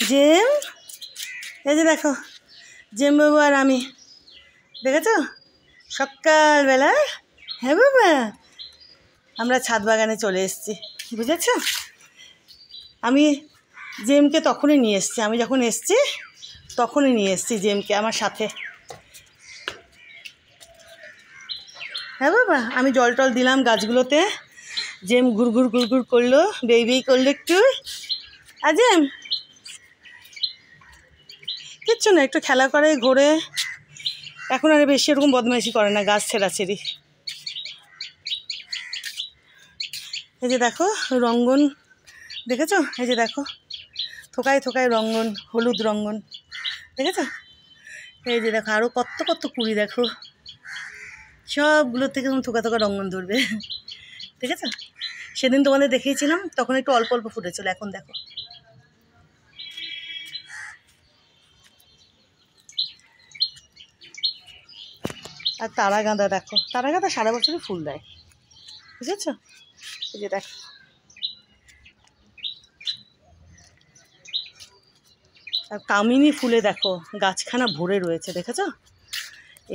জেম, এই যে দেখো জেম বাবু আর আমি, দেখেছো সকালবেলা। হ্যাঁ বাবা, আমরা ছাদ বাগানে চলে এসেছি, বুঝেছ। আমি জেমকে তখনই নিয়ে এসেছি, আমি যখন এসেছি তখনই নিয়ে এসেছি জেমকে আমার সাথে। হ্যাঁ বাবা, আমি জল টল দিলাম গাছগুলোতে, জেম ঘুরঘুর ঘুরঘুর করলো, বেই বেই করলো একটু। আর জেম কিচ্ছু না, একটু খেলা করে ঘোরে, এখন আর বেশি এরকম বদমাইশি করে না, গাছ ছেঁড়াছেড়ি। এই যে দেখো রঙ্গন, দেখেছো? এই যে দেখো থোকায় থোকায় রঙ্গন, হলুদ রঙ্গন, দেখেছো? এই যে দেখো আরও কত কত কুড়ি, দেখো সবগুলোর থেকে থোকা থোকা রঙ্গন ধরবে, দেখেছো? সেদিন তোমাদের দেখিয়েছিলাম, তখন একটু অল্প অল্প ফুটেছিল, এখন দেখো। আর তারা গাঁদা দেখো, তারা গাঁদা সারা বছরই ফুল দেয়, বুঝেছো? এই যে দেখো আর কামিনী ফুলে দেখো গাছখানা ভরে রয়েছে, দেখেছো?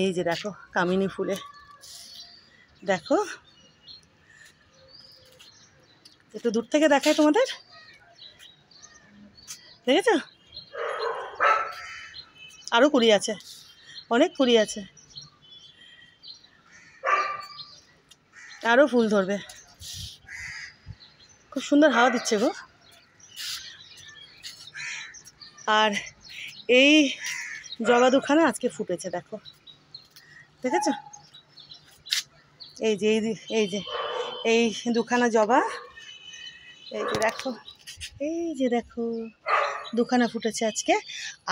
এই যে দেখো কামিনী ফুলে, দেখো একটু দূর থেকে দেখায় তোমাদের, দেখেছো? আরও কুড়ি আছে, অনেক কুড়ি আছে, আরও ফুল ধরবে। খুব সুন্দর হাওয়া দিচ্ছে গো। আর এই জবা দুখানা আজকে ফুটেছে, দেখো, দেখেছো? এই যে এই যে এই দুখানা জবা, এই যে দেখো, এই যে দেখো দুখানা ফুটেছে আজকে।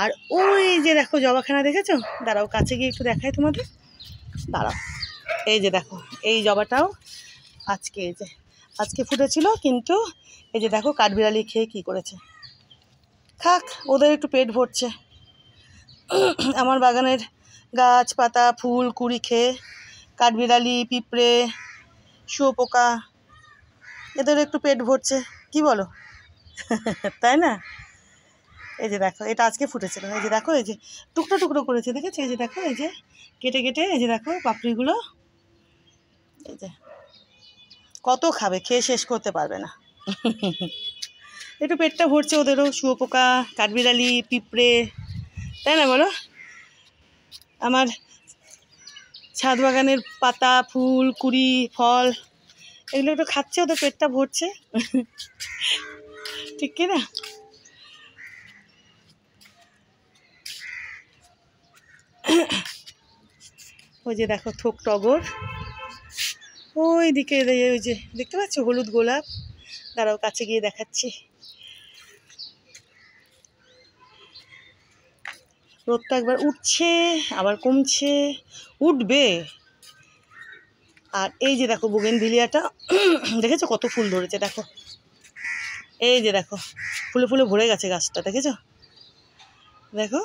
আর ওই যে দেখো জবাখানা, দেখেছো? দাঁড়াও কাছে গিয়ে একটু দেখাই তোমাদের, দাঁড়াও। এই যে দেখো এই জবাটাও আজকে, এই যে আজকে ফুটেছিল, কিন্তু এই যে দেখো কাঠবিড়ালি খেয়ে কি করেছে। থাক, ওদের একটু পেট ভরছে, আমার বাগানের গাছপাতা ফুল কুড়ি খেয়ে কাঠবিড়ালি, পিঁপড়ে, শুয়োপোকা, এদের একটু পেট ভরছে, কি বলো? তাই না? এই যে দেখো এটা আজকে ফুটেছিল, এই যে দেখো এই যে টুকরো টুকরো করেছে, দেখেছো? এই যে দেখো এই যে কেটে কেটে, এই যে দেখো পাপড়িগুলো, এই যে কত খাবে, খেয়ে শেষ করতে পারবে না। একটু পেটটা ভরছে ওদেরও, শুয়োপোকা, কাঠবিড়ালি, পিঁপড়ে, তাই না বলো? আমার ছাদ বাগানের পাতা ফুল কুড়ি ফল এগুলো একটু খাচ্ছে, ওদের পেটটা ভরছে, ঠিক কি না? ওই যে দেখো থোক টগর, ওই দিকে ওই যে দেখতে পাচ্ছ হলুদ গোলাপ, দাঁড়াও কাছে গিয়ে দেখাচ্ছি। রোদটা একবার উঠছে আবার কমছে, উঠবে। আর এই যে দেখো বুগেনভিলিয়াটা, দেখেছো কত ফুল ধরেছে, দেখো এই যে দেখো ফুলে ফুলে ভরে গেছে গাছটা, দেখেছো? দেখো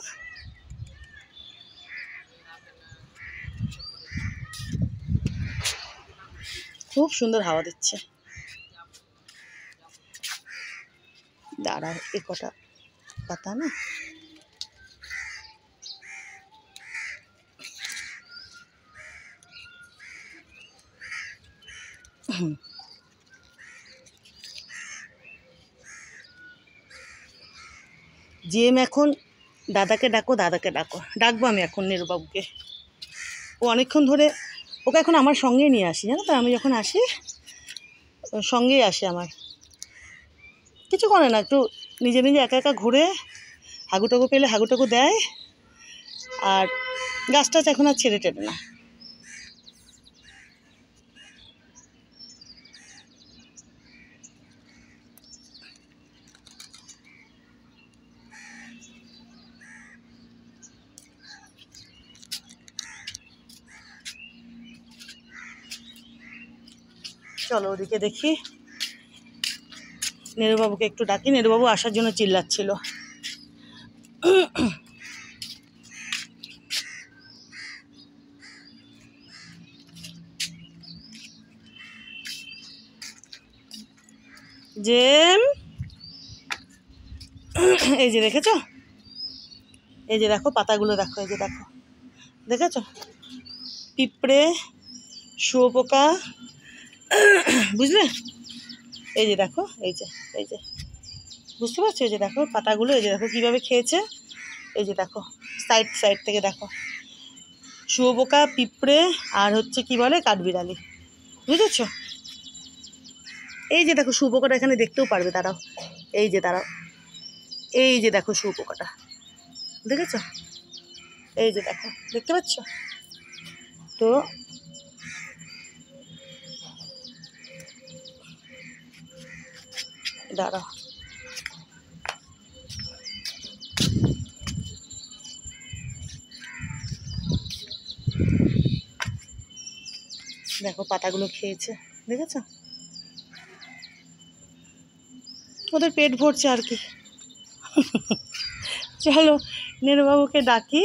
খুব সুন্দর হাওয়া দিচ্ছে। দাঁড়াও এ কটা পাতা না, জেম এখন দাদাকে ডাকো, দাদাকে ডাকো, ডাকবো আমি এখন নীরবাবুকে। ও অনেকক্ষণ ধরে, ওকে এখন আমার সঙ্গেই নিয়ে আসি, জানো তো? আমি যখন আসি সঙ্গেই আসে আমার, কিছু করে না, একটু নিজে নিজে একা একা ঘুরে হাগুটাগু পেলে হাগুটাগু দেয়, আর গাছ টাছ এখন আর ছেড়ে টেড়ে না। চলো ওদিকে দেখি, নেরুবাবুকে একটু ডাকি, নেরুবাবু আসার জন্য চিল্লাচ্ছিল। জেম, এই যে দেখেছো, এই যে দেখো পাতাগুলো দেখো, এই যে দেখো, দেখেছো পিঁপড়ে, শুয়োপোকা, বুঝলে? এই যে দেখো, এই যে বুঝতে পারছো? এই যে দেখো পাতাগুলো, এই যে দেখো কীভাবে খেয়েছে, এই যে দেখো সাইড সাইড থেকে দেখো, শুয়োপোকা, পিঁপড়ে, আর হচ্ছে কি বলে কাঠবিড়ালি, বুঝেছো? এই যে দেখো শুয়োপোকাটা এখানে দেখতেও পারবে, দাঁড়াও, এই যে দাঁড়াও, এই যে দেখো শুয়োপোকাটা, দেখেছো? এই যে দেখো, দেখতে পাচ্ছ? তো দাঁড়াও, দেখো পাতাগুলো খেয়েছে, দেখেছো? ওদের পেট ভরছে আর কি। চলো নেরুবাবুকে ডাকি।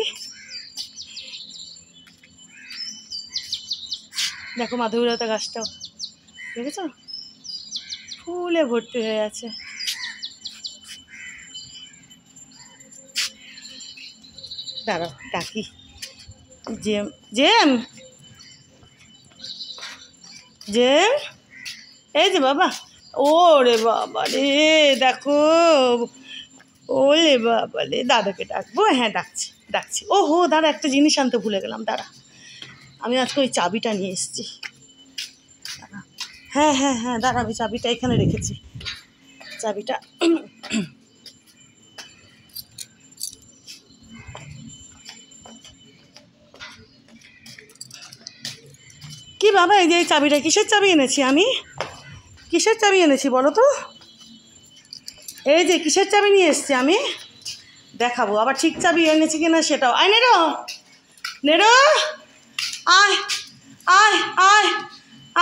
দেখো মাধবীলতা গাছটাও, দেখেছো ফুলে ভর্তি হয়ে আছে। দাঁড়াও ডাকি, জেম জেম জেম, এই যে বাবা, ও রে বাবা রে, দেখো, ওলে বাবা রে, দাদাকে ডাকবো, হ্যাঁ ডাকছি। ও হো দাঁড়া, একটা জিনিস আনতে ভুলে গেলাম, দাঁড়া, আমি আজকে ওই চাবিটা নিয়ে এসেছি। হ্যাঁ দাঁড়া, আমি চাবিটা এখানে রেখেছি, চাবিটা। কি বাবা, এই যে এই চাবিটা, কিসের চাবি এনেছি আমি, কিসের চাবি এনেছি বলো তো? এই যে কিসের চাবি নিয়ে এসেছি আমি, দেখাবো আবার ঠিক চাবি এনেছি কিনা সেটাও। আয় নেরো, নেরো, আয় আয় আয়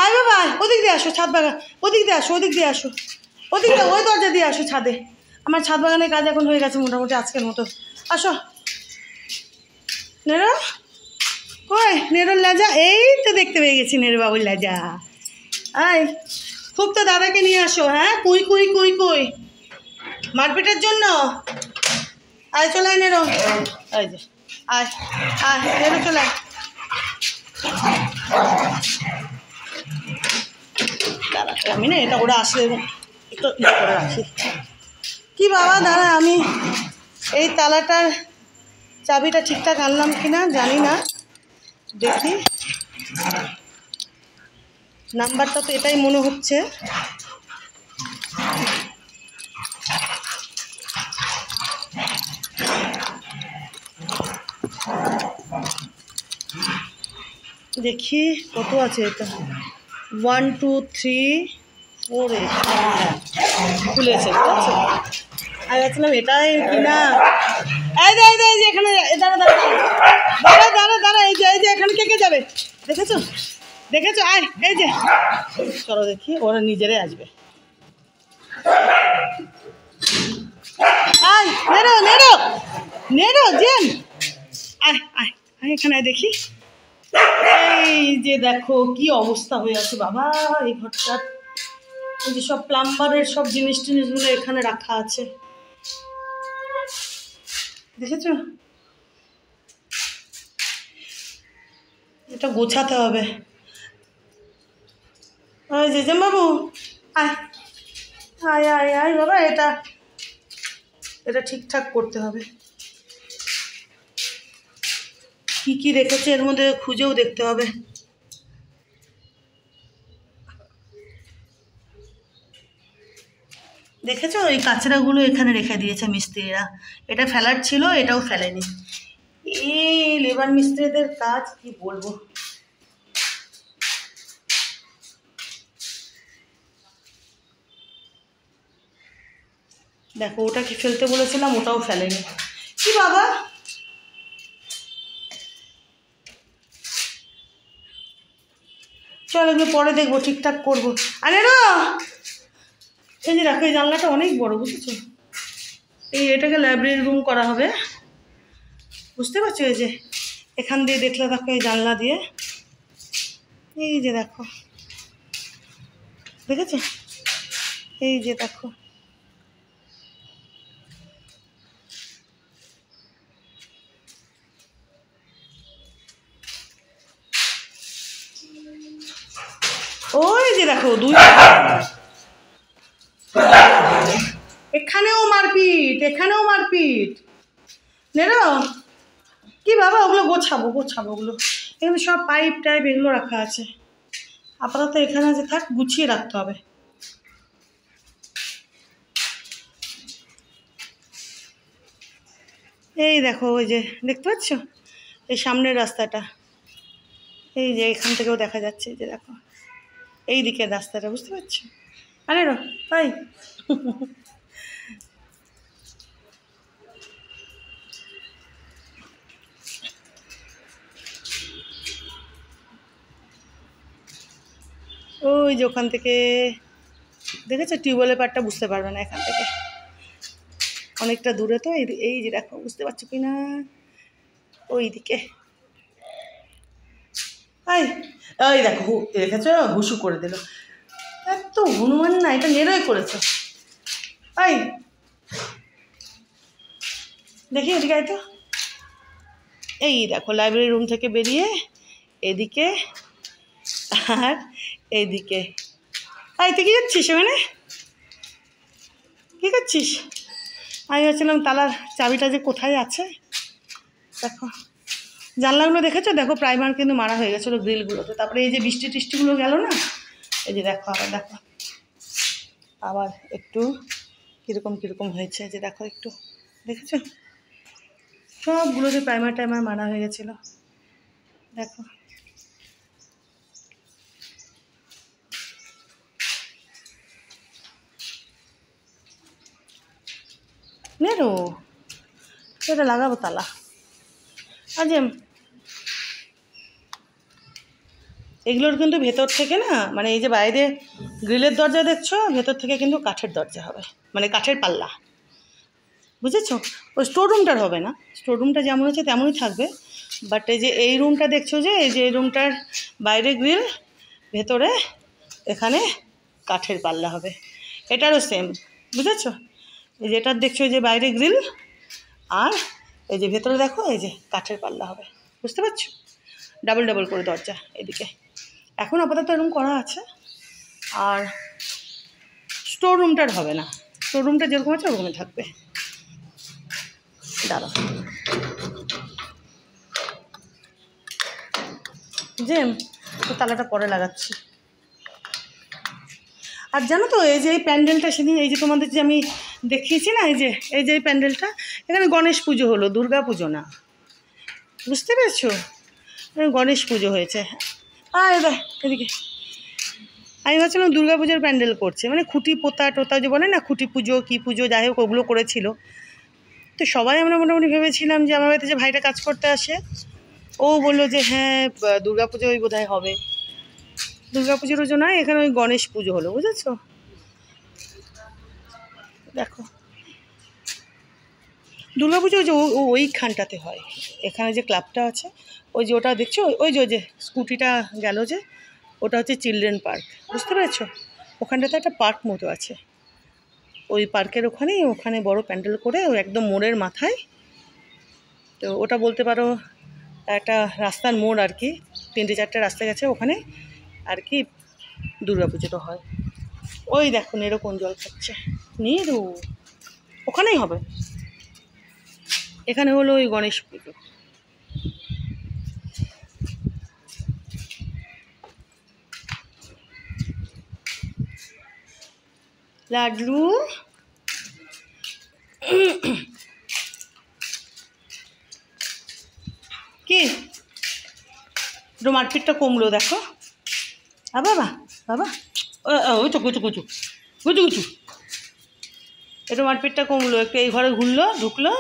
আয় বাবা, ওদিক দিয়ে আসো, ছাদ বাগান, ওদিক দিয়ে আসো, ওদিক দিয়ে আসো, ওদিক দিয়ে, ওই দরজা দিয়ে আসো ছাদে। আমার ছাদ বাগানের কাজ এখন হয়ে গেছে মোটামুটি আজকের মতো। আসো নেরো, কই নেরোর লাজা, এই তো দেখতে পেয়ে গেছি নেরো বাবুর লাজা। আয় খুব তো দাদাকে নিয়ে আসো, হ্যাঁ কুই কুই কুই কুই, মারপিটের জন্য। আয় চলে আয় নেরো, এই যে আয় আয় নেরো চলে আয়। দাঁড়া, আমি না এটা ওরা আসলে একটু ইয়ে করে রাখি। কি বাবা দাঁড়া, আমি এই তালাটার চাবিটা ঠিকঠাক আনলাম কিনা জানি না, দেখি, নাম্বারটা তো এটাই মনে হচ্ছে। দেখি কত আছে এটা, 1 2 3 4 খুলেছে, ঠিক আছে। আমি ভাবছিলাম এটাই কিনা, এই যে এখানে, দাঁড়া দাঁড়া দাঁড়া দাঁড়া, এই যে এখানে কে যাবে, দেখেছো আয়, এই যে চলো দেখি, ওরা নিজেরাই আসবে। আয় নেরো নেরো নেরো জেন, আয় আয় আয় এখানে দেখি। এই যে দেখো কি অবস্থা হয়ে আছে বাবা এই ঘরটার, এই যে সব প্লাম্বারের সব জিনিসগুলো এখানে রাখা আছে, দেখেছো? এটা গোছাতে হবে। ওই যে বাবু, আয় আয় আয় আয় বাবা, এটা ঠিকঠাক করতে হবে। কি কি রেখেছে এর মধ্যে খুঁজেও দেখতে হবে। দেখেছো এই কাঁচড়াগুলো এখানে রেখে দিয়েছে মিস্ত্রিরা, এটা ফেলার ছিল, এটাও ফেলেনি। এই লেবার মিস্ত্রিদের কাজ কি বলবো। দেখো ওটা কি ফেলতে বলেছিলাম, ওটাও ফেলেনি। কি বাবা, চল এগুলো পরে দেখবো, ঠিকঠাক করবো। আরে না, এই যে দেখো এই জানলাটা অনেক বড়, বুঝেছো? এটাকে লাইব্রেরি রুম করা হবে, বুঝতে পারছো? এই যে এখান দিয়ে দেখলে দেখো, এই জানলা দিয়ে, এই যে দেখো, দেখেছো? এই যে দেখো, দেখো দুই, এখানেও মারপিট, এখানেও মারপিট। নেড়ো কি বাবা, ওগুলো গোছাবো গোছাবো, ওগুলো এখানে সব পাইপ টাইপ এগুলো রাখা আছে। আপাতত এখানে যে থাক, গুছিয়ে রাখতে হবে। এই দেখো, ওই যে দেখতে পাচ্ছ এই সামনের রাস্তাটা, এই যে এখান থেকেও দেখা যাচ্ছে, যে দেখো এই দিকের রাস্তাটা, বুঝতে পারছো? আরে তাই ওই যে ওখান থেকে দেখেছো টিউবওয়েলের পাড়টা, বুঝতে পারবে না এখান থেকে, অনেকটা দূরে তো। এই যে দেখো, বুঝতে পারছো কি না, ওই দিকে। এই দেখো, দেখেছো হুসু করে দিল। এত হনুমান না, এটা নেড়ই করেছে। দেখি এদিকে আয় তো। এই দেখো লাইব্রেরি রুম থেকে বেরিয়ে এদিকে আর এইদিকে। তুই কী করছিস ওখানে, কী করছিস? আমি ভাবছিলাম তালার চাবিটা যে কোথায় আছে। দেখো জানলাগুলো দেখেছো, দেখো প্রাইমার কিন্তু মারা হয়ে গেছিলো গ্রিলগুলোতে। তারপরে এই যে বৃষ্টি টিষ্টিগুলো গেল না, এই যে দেখো আবার, দেখো আবার একটু কীরকম কীরকম হয়েছে, যে দেখো একটু দেখেছো, সবগুলোতে প্রাইমার টাইমার মারা হয়ে গেছিলো। দেখো নেরো, এটা লাগাবো তালা। আজ এগুলোর কিন্তু ভেতর থেকে না, মানে এই যে বাইরে গ্রিলের দরজা দেখছো, ভেতর থেকে কিন্তু কাঠের দরজা হবে, মানে কাঠের পাল্লা, বুঝেছো? ওই স্টোর রুমটার হবে না, স্টোর রুমটা যেমন আছে তেমনই থাকবে। বাট এই যে এই রুমটা দেখছো, যে এই যে এই রুমটার বাইরে গ্রিল, ভেতরে এখানে কাঠের পাল্লা হবে। এটারও সেম, বুঝেছো? এই যে এটার দেখছো যে বাইরে গ্রিল, আর এই যে ভেতরে দেখো এই যে কাঠের পাল্লা হবে, বুঝতে পারছো? ডাবল ডাবল করে দরজা এদিকে। এখন আপাতত এরকম করা আছে। আর স্টোর রুমটার হবে না, স্টোর রুমটা যেরকম আছে ওরকমই থাকবে। দাঁড়াও, জেম তো তালাটা পরে লাগাচ্ছি। আর জানো তো, এই যে এই প্যান্ডেলটা সেদিন, এই যে তোমাদের যে আমি দেখিয়েছি না, এই যে এই প্যান্ডেলটা, এখানে গণেশ পুজো হলো, দুর্গা পুজো না, বুঝতে পেরেছো? গণেশ পুজো হয়েছে। এদিকে আমি ভাবছিলাম দুর্গা পুজোর প্যান্ডেল করছে, মানে খুঁটি পোতা টোতা যে বলে না, খুঁটি পুজো কী পুজো যাই হোক, ওগুলো করেছিল। তো সবাই আমরা মোটামুটি ভেবেছিলাম যে আমার বাড়িতে যে ভাইটা কাজ করতে আসে, ও বললো যে হ্যাঁ দুর্গা পুজো ওই বোধহয় হবে। দুর্গা পুজোর জন্য এখানে ওই গণেশ পুজো হলো, বুঝেছো? দেখো দুর্গা পুজো ওই যে ওইখানটাতে হয়, এখানে যে ক্লাবটা আছে, ওই যে ওটা দেখছো, ওই যে স্কুটিটা গেল যে, ওটা হচ্ছে চিলড্রেন পার্ক, বুঝতে পেরেছো? ওখানটাতে একটা পার্ক মতো আছে, ওই পার্কের ওখানে বড় প্যান্ডেল করে, ওই একদম মোড়ের মাথায়। তো ওটা বলতে পারো একটা রাস্তার মোড় আর কি, 3-4টে রাস্তা গেছে ওখানে আর কি দুর্গা পুজোটা হয়। ওই দেখো নেরো কোন জল খাচ্ছে, নেরো ওখানেই হবে। এখানে হলো ওই গণেশ পুজো। লাড্ডু কি একটু মারপিটটা কমলো, দেখো। বাবা বাবা, ওই তো কুচু কুচু কুচু কুচু, একটু মারপিটটা কমলো, একটু এই ঘরে ঢুকলো।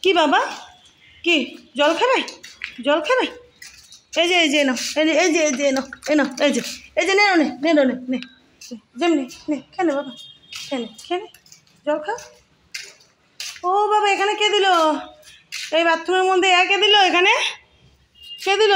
কি বাবা, কি জল খাবে, জল খাবে? এই যে এনো, এই যে এনো, এই যে নেনো নে যেমনি নে, খেলে বাবা, খেলে জল খা। ও বাবা, এখানে কে দিল? এই বাথরুমের মধ্যে কে দিল? এখানে কে দিল?